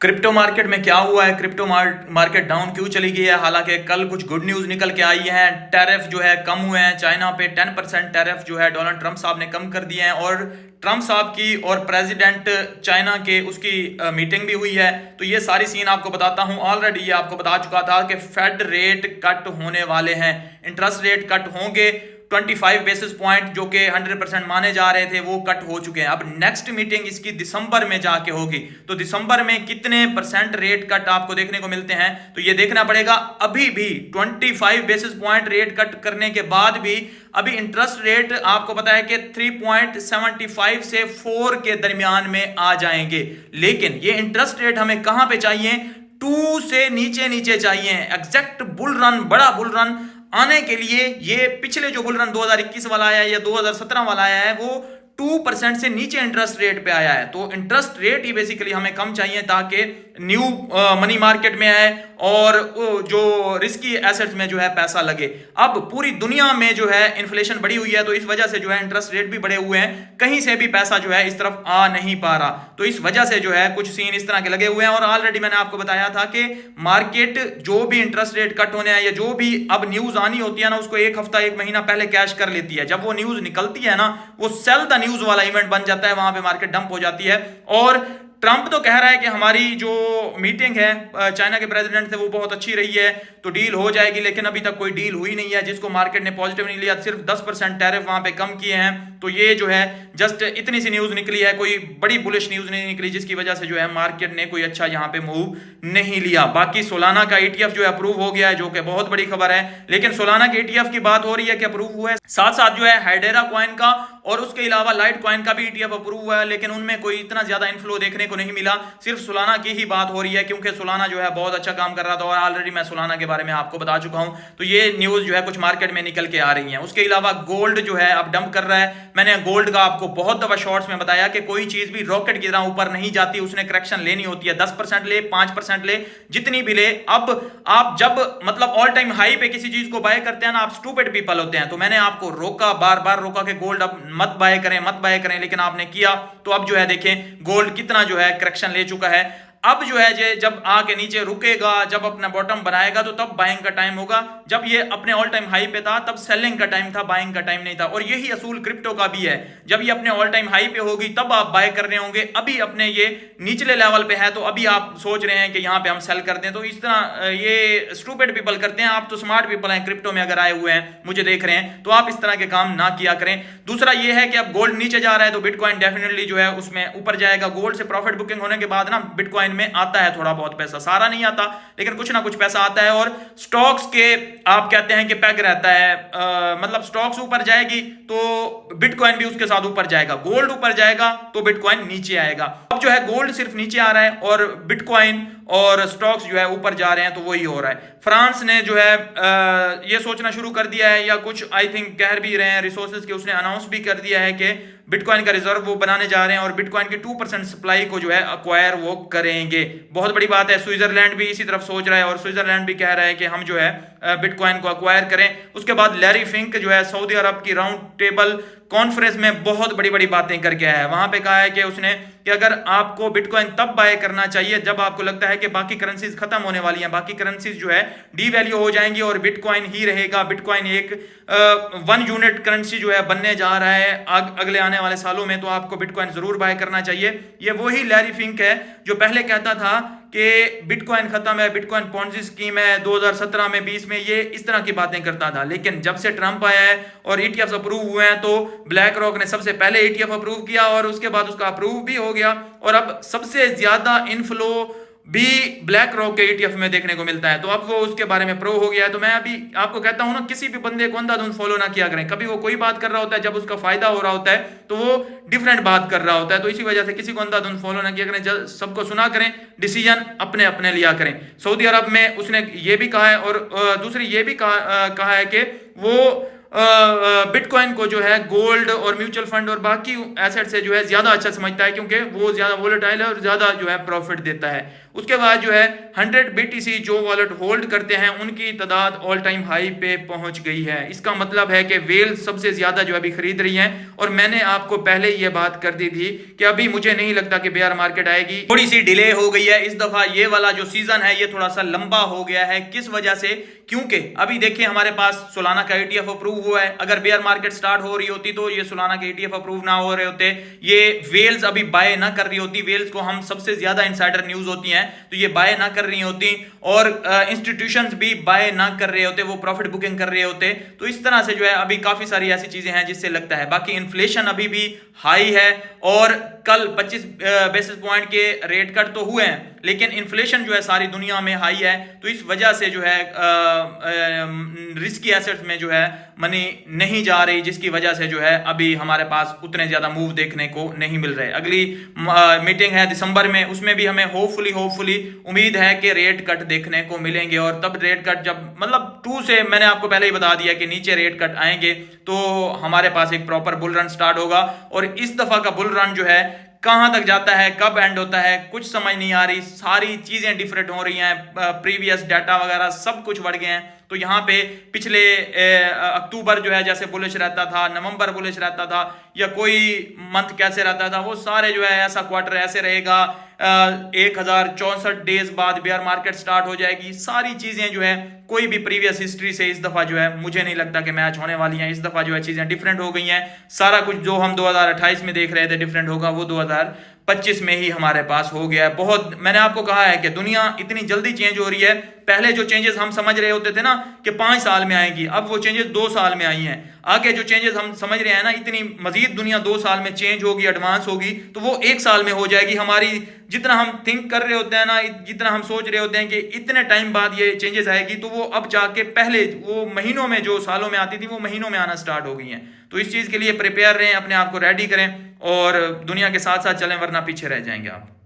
Crypto market में क्या हुआ है? क्रिप्टो मार्केट डाउन क्यों चली गई है? हालांकि कल कुछ गुड न्यूज निकल के आई है। टैरिफ जो है कम हुए हैं। चाइना पे 10% टैरिफ जो है डोनाल्ड ट्रंप साहब ने कम कर दिए हैं। और ट्रंप साहब की और प्रेसिडेंट चाइना के उसकी मीटिंग भी हुई है। तो ये सारी सीन आपको बताता हूं। ऑलरेडी ये आपको बता चुका था कि फेड रेट कट होने वाले हैं, इंटरेस्ट रेट कट होंगे। 25 बेसिस पॉइंट जो कि 100% माने जा रहे थे वो कट हो चुके हैं। अब नेक्स्ट मीटिंग इसकी दिसंबर में जाके होगी। तो दिसंबर में कितने परसेंट रेट कट आपको देखने को मिलते हैं तो ये देखना पड़ेगा। अभी भी 25 बेसिस पॉइंट रेट कट करने के बाद भी अभी इंटरेस्ट रेट आपको पता है कि 3.75 से 4 के दरमियान में आ जाएंगे। लेकिन ये इंटरेस्ट रेट हमें कहां पे चाहिए? 2 से नीचे नीचे चाहिए। एग्जैक्ट बुल रन, बड़ा बुल रन आने के लिए ये पिछले जो बुल रन 2021 वाला आया है या 2017 वाला आया है वो 2% से नीचे इंटरेस्ट रेट पे आया है। तो इंटरेस्ट रेट ही बेसिकली हमें कम चाहिए ताकि न्यू मनी मार्केट में आए और जो रिस्की एसेट्स में जो है पैसा लगे। अब पूरी दुनिया में जो है इन्फ्लेशन बढ़ी हुई है तो इस वजह से जो है इंटरेस्ट रेट भी बढ़े हुए हैं। कहीं से भी पैसा जो है इस तरफ आ नहीं पा रहा। तो इस वजह से जो है कुछ सीन इस तरह के लगे हुए हैं। और ऑलरेडी मैंने आपको बताया था कि मार्केट जो भी इंटरेस्ट रेट कट होने हैं या जो भी अब न्यूज आनी होती है ना उसको एक हफ्ता एक महीना पहले कैश कर लेती है। जब वो न्यूज निकलती है ना वो सेल द न्यूज वाला इवेंट बन जाता है, वहां पे मार्केट डंप हो जाती है। और ट्रंप तो कह रहा है कि हमारी जो मीटिंग है चाइना के प्रेसिडेंट से वो बहुत अच्छी रही है तो डील हो जाएगी। लेकिन अभी तक कोई डील हुई नहीं है जिसको मार्केट ने पॉजिटिव नहीं लिया। सिर्फ 10% टैरिफ वहां पे कम किए हैं। तो ये जो है जस्ट इतनी सी न्यूज निकली है, कोई बड़ी बुलिश न्यूज नहीं निकली जिसकी वजह से जो है मार्केट ने कोई अच्छा यहां पे मूव नहीं लिया। बाकी सोलाना का ETF जो है अप्रूव हो गया है जो कि बहुत बड़ी खबर है। लेकिन सोलाना के ETF की बात हो रही है कि अप्रूव हुआ है, साथ साथ जो है हाइडेरा कॉइन का और उसके अलावा लाइट कॉइन का भी ETF अप्रूव हुआ है। लेकिन उनमें कोई इतना ज्यादा इनफ्लो देखने को नहीं मिला। सिर्फ सोलाना की ही बात हो रही है क्योंकि सोलाना जो है बहुत अच्छा काम कर रहा था और ऑलरेडी मैं सोलाना के बारे में आपको बता चुका हूं। तो ये न्यूज जो है कुछ मार्केट में निकल के आ रही है। उसके अलावा गोल्ड जो है अब डंप कर रहा है। मैंने गोल्ड का आपको बहुत दफा शॉर्ट्स में बताया कि कोई चीज भी रॉकेट की तरह ऊपर नहीं जाती, उसने करेक्शन लेनी होती है। 10% ले, 5% ले, जितनी भी ले। अब आप जब मतलब ऑल टाइम हाई पे किसी चीज को बाय करते हैं ना आप स्टूपिड पीपल होते हैं। तो मैंने आपको रोका, बार बार रोका कि गोल्ड अब मत बाय करें, मत बाय करें, लेकिन आपने किया। तो अब जो है देखें गोल्ड कितना जो है करेक्शन ले चुका है। अब जो है जब आके नीचे रुकेगा, जब अपना बॉटम बनाएगा तो तब बाइंग का टाइम होगा। जब ये अपने ऑल टाइम हाई पे था तब सेलिंग का टाइम था, बाइंग का टाइम नहीं था। और यही असूल क्रिप्टो का भी है। जब ये अपने ऑल टाइम हाई पे होगी तब आप बाय कर रहे होंगे। अभी अपने ये निचले लेवल पे है तो अभी आप सोच रहे हैं कि यहाँ पे हम सेल कर दें। तो इस तरह ये स्टूपिड पीपल करते हैं। आप तो स्मार्ट पीपल हैं, क्रिप्टो में अगर आए हुए हैं, मुझे देख रहे हैं, तो आप इस तरह के काम ना किया करें। दूसरा ये है कि अब गोल्ड नीचे जा रहा है तो बिटकॉइन डेफिनेटली जो है उसमें ऊपर जाएगा। गोल्ड से प्रॉफिट बुकिंग होने के बाद ना बिटकॉइन में आता है थोड़ा बहुत पैसा, सारा नहीं आता लेकिन कुछ ना कुछ पैसा आता है। और स्टॉक्स के आप कहते हैं कि पैग रहता है, मतलब स्टॉक्स ऊपर जाएगी तो बिटकॉइन भी उसके साथ ऊपर जाएगा। गोल्ड ऊपर जाएगा तो बिटकॉइन नीचे आएगा। अब जो है गोल्ड सिर्फ नीचे आ रहा है और बिटकॉइन और स्टॉक्स जो है ऊपर जा रहे हैं। तो वही हो रहा है। फ्रांस ने जो है ये सोचना शुरू कर दिया है या कुछ आई थिंक कह भी रहे हैं रिसोर्सेज के, उसने अनाउंस भी कर दिया है कि बिटकॉइन का रिजर्व वो बनाने जा रहे हैं और बिटकॉइन की 2% सप्लाई को जो है अक्वायर वो करेंगे। बहुत बड़ी बात है। स्विट्जरलैंड भी इसी तरफ सोच रहा है और स्विट्जरलैंड भी कह रहा है कि हम जो है बिटकॉइन को अक्वायर करें। उसके बाद लैरी फिंक जो है सऊदी अरब की राउंड टेबल कॉन्फ्रेंस में बहुत बड़ी बड़ी बातें करके आया है। वहां पे कहा है कि उसने कि अगर आपको बिटकॉइन तब बाय करना चाहिए जब आपको लगता है कि बाकी करेंसीज खत्म होने वाली हैं, बाकी करेंसीज जो है डीवैल्यू हो जाएंगी और बिटकॉइन ही रहेगा। बिटकॉइन एक 1 यूनिट करेंसी जो है बनने जा रहा है अगले आने वाले सालों में। तो आपको बिटकॉइन जरूर बाय करना चाहिए। ये वही लैरी फिंक है जो पहले कहता था कि बिटकॉइन खत्म है, बिटकॉइन पॉन्जी स्कीम है। 2017 में 20 में ये इस तरह की बातें करता था। लेकिन जब से ट्रंप आया है और ETF अप्रूव हुए हैं तो ब्लैक रॉक ने सबसे पहले ETF अप्रूव किया और उसके बाद उसका अप्रूव भी हो गया। और अब सबसे ज्यादा इनफ्लो भी ब्लैक रॉक के ETF में देखने को मिलता है। तो अब वो उसके बारे में प्रो हो गया है। तो मैं अभी आपको कहता हूं ना किसी भी बंदे को अंधाधुंध फॉलो ना किया करें। कभी वो कोई बात कर रहा होता है, जब उसका फायदा हो रहा होता है तो वो डिफरेंट बात कर रहा होता है। तो इसी वजह से किसी को अंधाधुंध फॉलो ना किया करें, सबको सुना करें, डिसीजन अपने अपने लिया करें। सऊदी अरब में उसने ये भी कहा है और दूसरी ये भी कहा है कि वो बिटकॉइन को जो है गोल्ड और म्यूचुअल फंड और बाकी एसेट से जो है ज़्यादा अच्छा समझता है, क्योंकि वो ज़्यादा वोलेटाइल है और ज़्यादा जो है प्रॉफिट देता है। उसके बाद जो है 100 BTC जो वॉलेट होल्ड करते हैं उनकी तादाद ऑल टाइम हाई पे पहुंच गई है। इसका मतलब है कि वेल सबसे ज़्यादा जो अभी खरीद रही हैं, और मैंने आपको पहले ये बात कर दी थी कि अभी मुझे नहीं लगता कि बेयर मार्केट आएगी, थोड़ी सी डिले हो गई है इस दफ़ा। ये वाला जो सीज़न है ये थोड़ा सा लंबा हो गया है। किस वजह से? क्योंकि अभी देखिए हमारे पास सोलाना का ETF अप्रूव हुआ है। अगर बेयर मार्केट स्टार्ट हो रही होती तो ये सोलाना के ETF अप्रूव ना हो रहे होते, ये वेल्स अभी बाय ना कर रही होती, वेल्स को हम सबसे ज्यादा इनसाइडर न्यूज होती हैं तो ये बाय ना कर रही होती, और इंस्टीट्यूशंस भी बाय ना कर रहे होते, वो प्रॉफिट बुकिंग कर रहे होते। तो इस तरह से जो है अभी काफी सारी ऐसी चीजें हैं जिससे लगता है। बाकी इन्फ्लेशन अभी भी हाई है, और कल 25 बेसिस पॉइंट के रेट कट तो हुए हैं, लेकिन इन्फ्लेशन जो है सारी दुनिया में हाई है। तो इस वजह से जो है रिस्की एसेट्स में जो है मनी नहीं जा रही, जिसकी वजह से जो है अभी हमारे पास उतने ज्यादा मूव देखने को नहीं मिल रहे। अगली मीटिंग है दिसंबर में, उसमें भी हमें होपफुली उम्मीद है कि रेट कट देखने को मिलेंगे, और तब रेट कट जब मतलब 2 से मैंने आपको पहले ही बता दिया कि नीचे रेट कट आएंगे तो हमारे पास एक प्रॉपर बुल रन स्टार्ट होगा। और इस दफा का बुल रन जो है कहां तक जाता है, कब एंड होता है, कुछ समझ नहीं आ रही। सारी चीजें डिफरेंट हो रही हैं, प्रीवियस डाटा वगैरह सब कुछ बढ़ गए हैं। तो यहाँ पे पिछले अक्टूबर जो है जैसे बुलिश रहता था, नवंबर बुलिश रहता था, या कोई मंथ कैसे रहता था, वो सारे जो है ऐसा क्वार्टर ऐसे रहेगा, 1064 डेज बाद बेयर मार्केट स्टार्ट हो जाएगी। सारी चीजें जो है कोई भी प्रीवियस हिस्ट्री से इस दफा जो है मुझे नहीं लगता कि मैच होने वाली हैं। इस दफा जो है चीजें डिफरेंट हो गई हैं। सारा कुछ जो हम 2028 में देख रहे थे डिफरेंट होगा, वो 2025 में ही हमारे पास हो गया है। बहुत मैंने आपको कहा है कि दुनिया इतनी जल्दी चेंज हो रही है। पहले जो चेंजेस हम समझ रहे होते थे ना कि 5 साल में आएगी, अब वो चेंजेस 2 साल में आई हैं। आगे जो चेंजेस हम समझ रहे हैं ना, इतनी मजीद दुनिया 2 साल में चेंज होगी, एडवांस होगी, तो वो 1 साल में हो जाएगी। हमारी जितना हम थिंक कर रहे होते हैं ना, जितना हम सोच रहे होते हैं कि इतने टाइम बाद ये चेंजेस आएगी, तो वो अब जाके पहले वो महीनों में जो सालों में आती थी वो महीनों में आना स्टार्ट हो गई हैं। तो इस चीज़ के लिए प्रिपेयर रहें, अपने आप को रेडी करें और दुनिया के साथ साथ चलें, वरना पीछे रह जाएंगे आप।